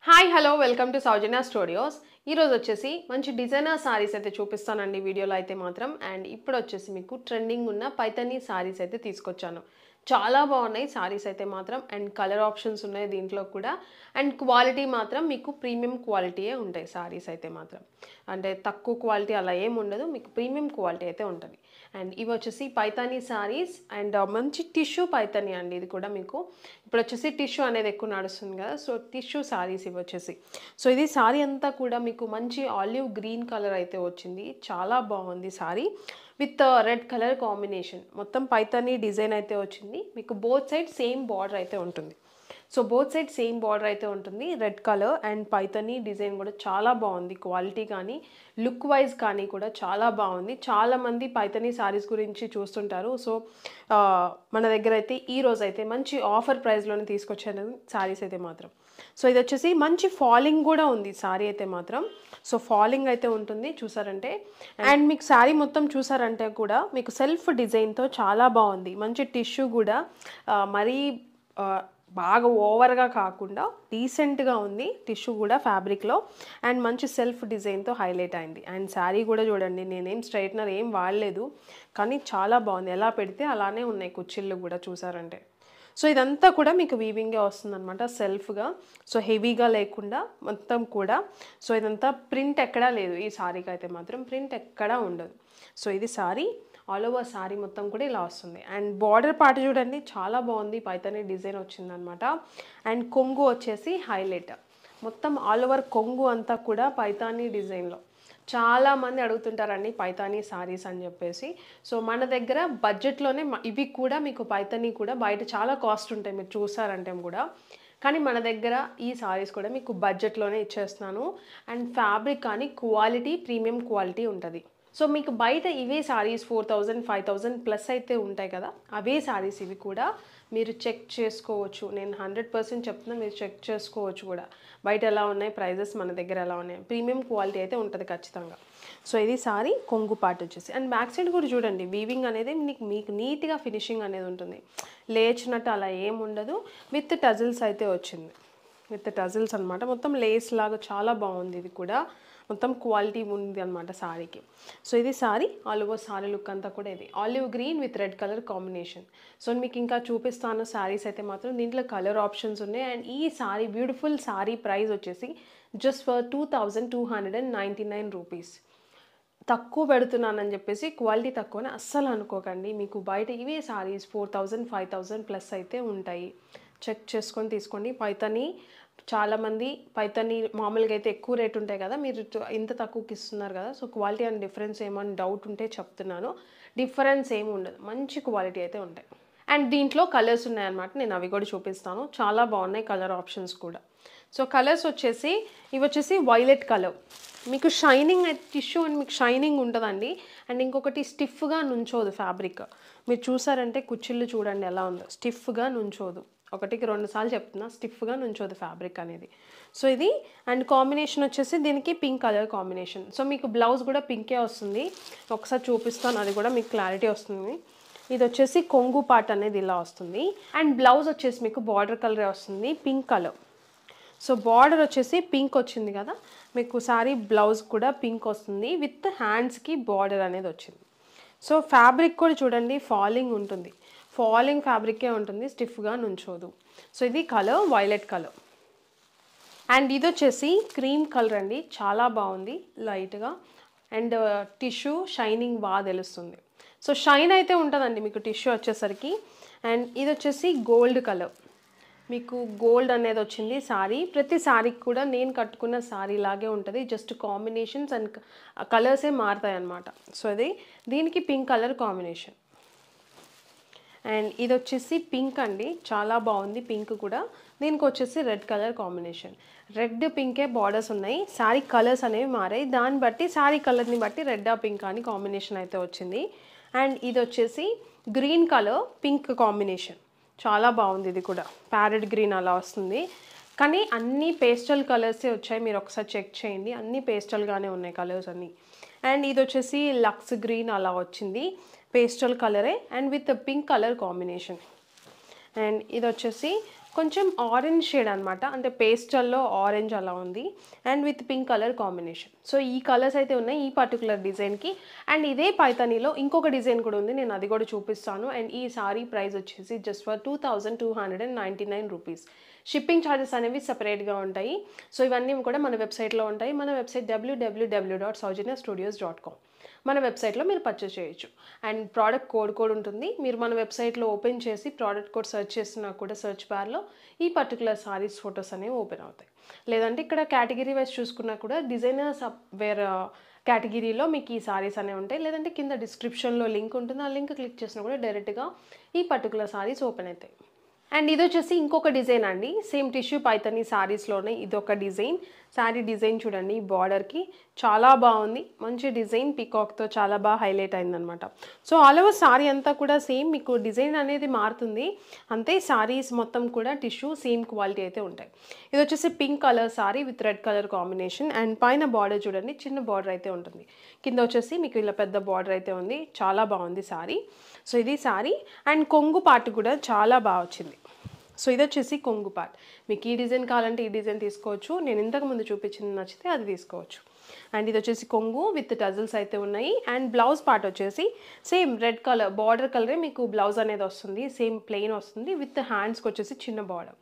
Hi hello welcome to Soujanya studios. ఈరోజు వచ్చేసి మంచి డిజైనర్ సారీస్ అయితే చూపిస్తానండి వీడియోలో అయితే మాత్రం. అండ్ ఇప్పుడు వచ్చేసి మీకు ట్రెండింగ్ ఉన్న పైతానీ సారీస్ అయితే తీసుకొచ్చాను. చాలా బాగున్నాయి సారీస్ అయితే మాత్రం. అండ్ కలర్ ఆప్షన్స్ ఉన్నాయి దీంట్లో కూడా. అండ్ క్వాలిటీ మాత్రం మీకు ప్రీమియం క్వాలిటీయే ఉంటాయి సారీస్ అయితే మాత్రం. అంటే తక్కువ క్వాలిటీ అలా ఏం ఉండదు, మీకు ప్రీమియం క్వాలిటీ అయితే ఉంటుంది. అండ్ ఇవి వచ్చేసి పైతానీ సారీస్ అండ్ మంచి టిష్యూ పైతానీ అండి. ఇది కూడా మీకు ఇప్పుడు వచ్చేసి టిష్యూ అనేది ఎక్కువ నడుస్తుంది కదా, సో టిష్యూ సారీస్ ఇవి వచ్చేసి. సో ఇది సారీ అంతా కూడా మీకు మంచి ఆలివ్ గ్రీన్ కలర్ అయితే వచ్చింది. చాలా బాగుంది sorry with red colour combination. మొత్తం పైతానీ డిజైన్ అయితే వచ్చింది. మీకు బోత్ సైడ్ సేమ్ బార్డర్ అయితే ఉంటుంది. So both side same border అయితే ఉంటుంది, red colour. And Paithani design కూడా చాలా బాగుంది. క్వాలిటీ కానీ లుక్ వైజ్ కానీ కూడా చాలా బాగుంది. చాలామంది పైతానీ సారీస్ గురించి చూస్తుంటారు. సో మన దగ్గర అయితే ఈ రోజు అయితే మంచి ఆఫర్ ప్రైస్లోనే తీసుకొచ్చాను సారీస్ అయితే మాత్రం. సో ఇది వచ్చేసి మంచి ఫాలింగ్ కూడా ఉంది సారీ అయితే మాత్రం. సో ఫాలింగ్ అయితే ఉంటుంది చూసారంటే. అండ్ మీకు శారీ మొత్తం చూసారంటే కూడా మీకు సెల్ఫ్ డిజైన్తో చాలా బాగుంది. మంచి టిష్యూ కూడా మరీ బాగా ఓవర్గా కాకుండా డీసెంట్గా ఉంది టిష్యూ కూడా ఫ్యాబ్రిక్లో. అండ్ మంచి సెల్ఫ్ డిజైన్తో హైలైట్ అయింది. అండ్ శారీ కూడా చూడండి, నేనేం స్ట్రైట్నర్ ఏం వాడలేదు కానీ చాలా బాగుంది. ఎలా పెడితే అలానే ఉన్నాయి కుచ్చిళ్ళు కూడా చూసారంటే. సో ఇదంతా కూడా మీకు వీవింగే వస్తుందన్నమాట సెల్ఫ్గా. సో హెవీగా లేకుండా మొత్తం కూడా. సో ఇదంతా ప్రింట్ ఎక్కడా లేదు ఈ సారీకి అయితే మాత్రం, ప్రింట్ ఎక్కడా ఉండదు. సో ఇది సారీ ఆల్ ఓవర్ సారీ మొత్తం కూడా ఇలా వస్తుంది. అండ్ బార్డర్ పార్ట్ చూడండి చాలా బాగుంది, పైతానీ డిజైన్ వచ్చిందనమాట. అండ్ కొంగు వచ్చేసి హైలైట్, మొత్తం ఆల్ ఓవర్ కొంగు అంతా కూడా పైతానీ డిజైన్లో. చాలామంది అడుగుతుంటారండి పైతానీ సారీస్ అని చెప్పేసి. సో మన దగ్గర బడ్జెట్లోనే ఇవి కూడా మీకు పైతానీ కూడా బయట చాలా కాస్ట్ ఉంటాయి మీరు చూసారంటే కూడా. కానీ మన దగ్గర ఈ సారీస్ కూడా మీకు బడ్జెట్లోనే ఇచ్చేస్తున్నాను. అండ్ ఫ్యాబ్రిక్ కానీ క్వాలిటీ ప్రీమియం క్వాలిటీ ఉంటుంది. సో మీకు బయట ఇవే సారీస్ 4000 5000 ప్లస్ అయితే ఉంటాయి కదా, అవే సారీస్ ఇవి కూడా మీరు చెక్ చేసుకోవచ్చు. నేను 100% చెప్తున్నా, మీరు చెక్ చేసుకోవచ్చు కూడా బయట ఎలా ఉన్నాయి ప్రైజెస్, మన దగ్గర ఎలా ఉన్నాయి. ప్రీమియం క్వాలిటీ అయితే ఉంటుంది ఖచ్చితంగా. సో ఇది సారీ కొంగు పార్ట్ వచ్చేసి. అండ్ బ్యాక్ సైడ్ కూడా చూడండి, వీవింగ్ అనేది మీకు నీట్గా ఫినిషింగ్ అనేది ఉంటుంది. లేచినట్టు అలా ఏం ఉండదు. విత్ టజిల్స్ అయితే వచ్చింది, విత్ టజిల్స్ అనమాట. మొత్తం లేస్ లాగా చాలా బాగుంది. ఇది కూడా మొత్తం క్వాలిటీ ఉంది అనమాట సారీకి. సో ఇది sorry all over sorry look అంతా కూడా ఇది olive green with red colour combination. So మీకు ఇంకా చూపిస్తాను సారీస్ అయితే మాత్రం. దీంట్లో కలర్ ఆప్షన్స్ ఉన్నాయి. అండ్ ఈ సారీ బ్యూటిఫుల్ సారీ ప్రైస్ వచ్చేసి జస్ట్ ఫర్ 2299 రూపీస్. తక్కువ పెడుతున్నానని చెప్పేసి క్వాలిటీ తక్కువని అస్సలు అనుకోకండి. మీకు బయట ఇవే సారీస్ 4000 5000 ప్లస్ అయితే ఉంటాయి. చెక్ చేసుకొని తీసుకోండి. పైతానీ చాలామంది పైతానీ మామూలుగా అయితే ఎక్కువ రేట్ ఉంటాయి కదా, మీరు ఇంత తక్కువకి ఇస్తున్నారు కదా. సో క్వాలిటీ అండ్ డిఫరెన్స్ ఏమైనా డౌట్ ఉంటే చెప్తున్నాను. డిఫరెన్స్ ఏమి ఉండదు, మంచి క్వాలిటీ అయితే ఉంటాయి. అండ్ దీంట్లో కలర్స్ ఉన్నాయన్నమాట, నేను అవి కూడా చూపిస్తాను. చాలా బాగున్నాయి కలర్ ఆప్షన్స్ కూడా. సో కలర్స్ వచ్చేసి ఇవి వచ్చేసి వైలెట్ కలర్, మీకు షైనింగ్ టిష్యూ అని మీకు షైనింగ్ ఉంటుందండి. అండ్ ఇంకొకటి స్టిఫ్గా నుంచోదు ఫ్యాబ్రిక్. మీరు చూసారంటే కుచ్చిళ్ళు చూడండి ఎలా ఉందో, స్టిఫ్గా నుంచోదు. ఒకటికి 2 సార్లు చెప్తున్నా, స్టిఫ్గా నుంచోదు ఫ్యాబ్రిక్ అనేది. సో ఇది. అండ్ కాంబినేషన్ వచ్చేసి దీనికి పింక్ కలర్ కాంబినేషన్. సో మీకు బ్లౌజ్ కూడా పింకే వస్తుంది. ఒకసారి చూపిస్తాను, అది కూడా మీకు క్లారిటీ వస్తుంది. ఇది వచ్చేసి కొంగు పార్ట్ అనేది ఇలా వస్తుంది. అండ్ బ్లౌజ్ వచ్చేసి మీకు బార్డర్ కలరే వస్తుంది, పింక్ కలర్. సో బార్డర్ వచ్చేసి పింక్ వచ్చింది కదా, మీకు సారీ బ్లౌజ్ కూడా పింక్ వస్తుంది విత్ హ్యాండ్స్కి బార్డర్ అనేది వచ్చింది. సో ఫ్యాబ్రిక్ కూడా చూడండి ఫాలింగ్ ఉంటుంది, ఫాలింగ్ ఫ్యాబ్రికే ఉంటుంది, స్టిఫ్గా నుంచోదు. సో ఇది కలర్ వైలెట్ కలర్. అండ్ ఇది వచ్చేసి క్రీమ్ కలర్ అండి, చాలా బాగుంది లైట్గా. అండ్ టిష్యూ షైనింగ్ బాగా తెలుస్తుంది. సో షైన్ అయితే ఉంటుందండి మీకు టిష్యూ వచ్చేసరికి. అండ్ ఇది వచ్చేసి గోల్డ్ కలర్, మీకు గోల్డ్ అనేది వచ్చింది సారీ. ప్రతి సారీకి కూడా నేను కట్టుకున్న సారీ లాగే ఉంటుంది, జస్ట్ కాంబినేషన్స్ అండ్ కలర్సే మారుతాయి అన్నమాట. సో ఇది దీనికి పింక్ కలర్ కాంబినేషన్. అండ్ ఇది వచ్చేసి పింక్ అండి, చాలా బాగుంది పింక్ కూడా. దీనికి వచ్చేసి రెడ్ కలర్ కాంబినేషన్. రెడ్ పింకే బార్డర్స్ ఉన్నాయి, శారీ కలర్స్ అనేవి మారాయి, దాన్ని బట్టి శారీ కలర్ని బట్టి రెడ్ పింక్ అని కాంబినేషన్ అయితే వచ్చింది. అండ్ ఇది వచ్చేసి గ్రీన్ కలర్ పింక్ కాంబినేషన్, చాలా బాగుంది. ఇది కూడా ప్యారెట్ గ్రీన్ అలా వస్తుంది, కానీ అన్నీ పేస్టల్ కలర్సే వచ్చాయి. మీరు ఒకసారి చెక్ చేయండి, అన్నీ పేస్టల్గానే ఉన్నాయి కలర్స్ అన్నీ. అండ్ ఇది వచ్చేసి లక్స్ గ్రీన్ అలా వచ్చింది, పేస్టల్ కలరే and with pink colour combination. And ఇది వచ్చేసి కొంచెం ఆరెంజ్ షేడ్ అనమాట, అంటే పేస్టల్లో ఆరెంజ్ అలా ఉంది and with pink colour combination. So ఈ కలర్స్ అయితే ఉన్నాయి ఈ పర్టికులర్ డిజైన్కి. అండ్ ఇదే పైతానీలో ఇంకొక డిజైన్ కూడా ఉంది, నేను అది కూడా చూపిస్తాను. అండ్ ఈ సారీ ప్రైస్ వచ్చేసి just for 2299 rupees. Shipping charges అనేవి సపరేట్గా ఉంటాయి. సో ఇవన్నీ కూడా మన వెబ్సైట్లో ఉంటాయి. మన వెబ్సైట్ www.saujanya-studios.com. మన వెబ్సైట్లో మీరు పర్చేస్ చేయొచ్చు. అండ్ ప్రోడక్ట్ కోడ్ కూడా ఉంటుంది. మీరు మన వెబ్సైట్లో ఓపెన్ చేసి ప్రోడక్ట్ కోడ్ సెర్చ్ చేసినా కూడా సెర్చ్ బార్లో ఈ పర్టికులర్ సారీస్ ఫొటోస్ అనేవి ఓపెన్ అవుతాయి. లేదంటే ఇక్కడ కేటగిరీ వైజ్ చూసుకున్నా కూడా డిజైనర్స్ వేర్ కేటగిరీలో మీకు ఈ సారీస్ అనేవి ఉంటాయి. లేదంటే కింద డిస్క్రిప్షన్లో లింక్ ఉంటుంది, ఆ లింక్ క్లిక్ చేసినా కూడా డైరెక్ట్గా ఈ పర్టికులర్ సారీస్ ఓపెన్ అవుతాయి. అండ్ ఇది వచ్చేసి ఇంకొక డిజైన్ అండి, సేమ్ టిష్యూ పైతానీ సారీస్లోనే ఇదొక డిజైన్. శారీ డిజైన్ చూడండి, బార్డర్కి చాలా బాగుంది, మంచి డిజైన్ పీకాక్తో చాలా బాగా హైలైట్ అయిందనమాట. సో ఆల్ ఓవర్ సారీ అంతా కూడా సేమ్, మీకు డిజైన్ అనేది మారుతుంది అంతే. సారీస్ మొత్తం కూడా టిష్యూ సేమ్ క్వాలిటీ అయితే ఉంటాయి. ఇది వచ్చేసి pink colour sorry with red colour combination. And పైన బార్డర్ చూడండి, చిన్న బార్డర్ అయితే ఉంటుంది. కింద వచ్చేసి మీకు ఇలా పెద్ద బార్డర్ అయితే ఉంది, చాలా బాగుంది సారీ. సో ఇది సారీ. అండ్ కొంగు పార్ట్ కూడా చాలా బాగా వచ్చింది. సో ఇది వచ్చేసి కొంగు పార్ట్. మీకు ఈ డిజైన్ కావాలంటే ఈ డిజైన్ తీసుకోవచ్చు, నేను ఇంతకు ముందు చూపించింది నచ్చితే అది తీసుకోవచ్చు. అండ్ ఇది వచ్చేసి కొంగు విత్ టజల్స్ అయితే ఉన్నాయి. అండ్ బ్లౌజ్ పార్ట్ వచ్చేసి సేమ్ రెడ్ కలర్ బార్డర్ కలరే మీకు బ్లౌజ్ అనేది వస్తుంది, సేమ్ ప్లెయిన్ వస్తుంది విత్ హ్యాండ్స్కి వచ్చేసి చిన్న బార్డర్.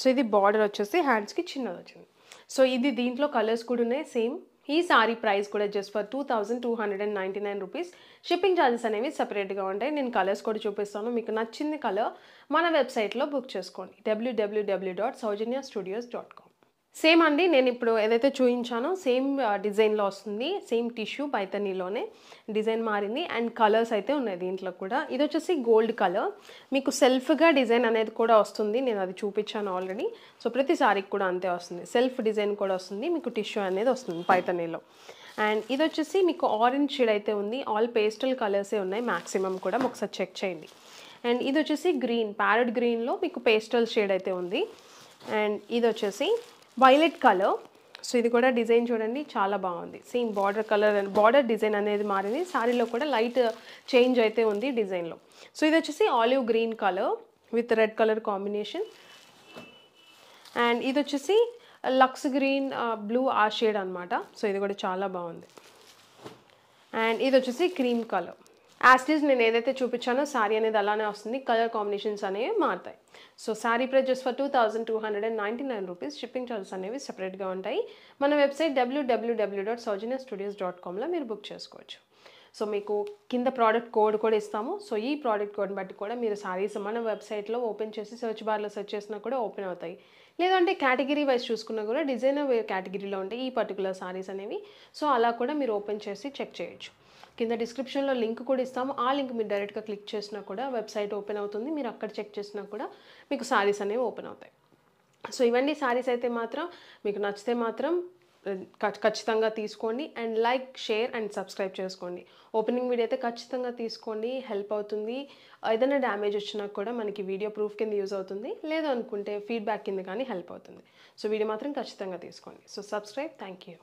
సో ఇది బార్డర్ వచ్చేసి హ్యాండ్స్కి చిన్నది వచ్చింది. సో ఇది దీంట్లో కలర్స్ కూడా ఉన్నాయి సేమ్. ఈ సారీ ప్రైస్ కూడా just for 2299 rupees. Shipping charges అనేవి సపరేట్గా ఉంటాయి. నేను కలర్స్ కూడా చూపిస్తాను, మీకు నచ్చింది కలర్ మన వెబ్సైట్లో బుక్ చేసుకోండి www.saujanya-studios.com. సేమ్ అండి, నేను ఇప్పుడు ఏదైతే చూపించానో సేమ్ డిజైన్లో వస్తుంది, సేమ్ టిష్యూ పైతానీలోనే డిజైన్ మారింది. అండ్ కలర్స్ అయితే ఉన్నాయి దీంట్లో కూడా. ఇది వచ్చేసి గోల్డ్ కలర్, మీకు సెల్ఫ్గా డిజైన్ అనేది కూడా వస్తుంది, నేను అది చూపించాను ఆల్రెడీ. సో ప్రతి సారీకి కూడా అంతే వస్తుంది, సెల్ఫ్ డిజైన్ కూడా వస్తుంది, మీకు టిష్యూ అనేది వస్తుంది పైతానీలో. అండ్ ఇది వచ్చేసి మీకు ఆరెంజ్ షేడ్ అయితే ఉంది, ఆల్ పేస్టల్ కలర్సే ఉన్నాయి మ్యాక్సిమం కూడా, ఒకసారి చెక్ చేయండి. అండ్ ఇది వచ్చేసి గ్రీన్, ప్యారెట్ గ్రీన్లో మీకు పేస్టల్ షేడ్ అయితే ఉంది. అండ్ ఇది వచ్చేసి వైలెట్ కలర్. సో ఇది కూడా డిజైన్ చూడండి, చాలా బాగుంది, same border colour and border design అనేది మారింది. సారీలో కూడా లైట్ చేంజ్ అయితే ఉంది డిజైన్లో. సో ఇది వచ్చేసి olive green colour with red colour combination. And ఇది వచ్చేసి లక్స్ గ్రీన్ బ్లూ ఆ షేడ్ అనమాట. సో ఇది కూడా చాలా బాగుంది. అండ్ ఇది వచ్చేసి క్రీమ్ కలర్. యాస్టీస్ నేను ఏదైతే చూపించానో సారీ అనేది అలానే వస్తుంది, కలర్ కాంబినేషన్స్ అనేవి మారుతాయి. So sorry price just for 2299 rupees. Shipping charges అనేవి సపరేట్గా ఉంటాయి. మన వెబ్సైట్ www.saujanya-studios.comలో మీరు బుక్ చేసుకోవచ్చు. సో మీకు కింద ప్రోడక్ట్ కోడ్ కూడా ఇస్తాము. సో ఈ ప్రోడక్ట్ కోడ్ బట్టి కూడా మీరు సారీస్ మన వెబ్సైట్లో ఓపెన్ చేసి సెర్చ్ బార్లో సెర్చ్ చేసినా కూడా ఓపెన్ అవుతాయి. లేదంటే కేటగిరీ వైజ్ చూసుకున్నా కూడా డిజైనర్ వేర్ కేటగిరీలో ఉంటాయి ఈ పర్టికులర్ సారీస్ అనేవి. సో అలా కూడా మీరు ఓపెన్ చేసి చెక్ చేయొచ్చు. కింద డిస్క్రిప్షన్లో లింక్ కూడా ఇస్తాము, ఆ లింక్ మీరు డైరెక్ట్గా క్లిక్ చేసినా కూడా వెబ్సైట్ ఓపెన్ అవుతుంది, మీరు అక్కడ చెక్ చేసినా కూడా మీకు సారీస్ అనేవి ఓపెన్ అవుతాయి. సో ఇవన్నీ సారీస్ అయితే మాత్రం మీకు నచ్చితే మాత్రం ఖచ్చితంగా తీసుకోండి. And like, share and subscribe చేసుకోండి. ఓపెనింగ్ వీడియో అయితే ఖచ్చితంగా తీసుకోండి, హెల్ప్ అవుతుంది. ఏదైనా డ్యామేజ్ వచ్చినా కూడా మనకి వీడియో ప్రూఫ్ కింద యూజ్ అవుతుంది, లేదు అనుకుంటే ఫీడ్బ్యాక్ కింద కానీ హెల్ప్ అవుతుంది. సో వీడియో మాత్రం ఖచ్చితంగా తీసుకోండి. So subscribe. Thank you.